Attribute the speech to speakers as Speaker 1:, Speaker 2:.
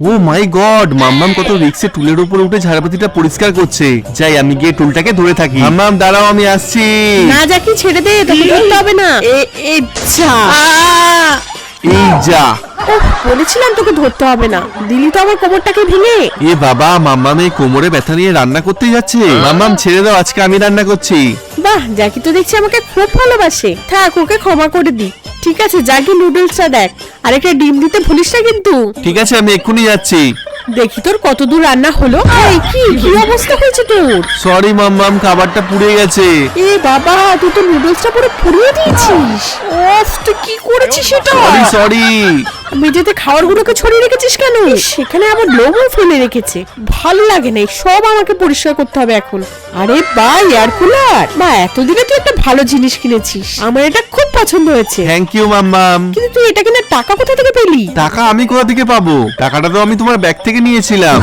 Speaker 1: ও মাই god, মাম্মাম কত রিক্সে টুলের উপর উঠে ঝাড়বাতিটা পরিষ্কার করছে। যাই আমি গিয়ে টুলটাকে ধরে থাকি। মাম্মাম দাঁড়াও, আমি আসছি।
Speaker 2: না জাকি, ছেড়ে দে, তোকে ধরতে হবে না। এই
Speaker 1: যা
Speaker 2: বলেছিলাম তোকে ধরতে হবে না, দিলি তো আমার কোমরটাকে ভেঙে।
Speaker 1: এ বাবা, মাম্মাম এই কোমরে ব্যথা নিয়ে রান্না করতে যাচ্ছে। মাম্মাম ছেড়ে দাও, আজকে আমি রান্না করছি।
Speaker 2: বাহ, জাকি তো দেখছি আমাকে খুব ভালোবাসে। থাক, ওকে ক্ষমা করে দি। ঠিক আছে, জাকি নুডলসটা দেখ, আর একটা ডিম দিতে ভুলিস না কিন্তু।
Speaker 1: ঠিক আছে, আমি এক্ষুনি যাচ্ছি।
Speaker 2: দেখি তোর কত দূর রান্না হলো। এই কি অবস্থা হয়েছে তোর?
Speaker 1: সরি মাম্মাম, খাবারটা পুড়ে গেছে।
Speaker 2: এ বাবা, তুই তো নুডলসটা পুরো পুড়িয়ে দিয়েছিস। ওফ, তুই কি করেছিস সেটা?
Speaker 1: সরি।
Speaker 2: মেঝেতে খাওয়ার গুলোকে ছড়িয়ে রেখেছিস কেন? সেখানে আবার লোমও ফেলে রেখেছে। ভালো লাগে না, সব আমাকে পরিষ্কার করতে হবে এখন। আরে বা, এয়ার কুলার বা, এতদিনে তুই একটা ভালো জিনিস কিনেছিস, আমার এটা খুব পছন্দ হয়েছে।
Speaker 1: থ্যাংক ইউ মাম্মাম।
Speaker 2: কিন্তু তুই এটা কিনে টাকা কোথা থেকে পেলি?
Speaker 1: টাকা আমি কোথা থেকে পাবো? টাকাটা তো আমি তোমার ব্যাগ থেকে নিয়েছিলাম।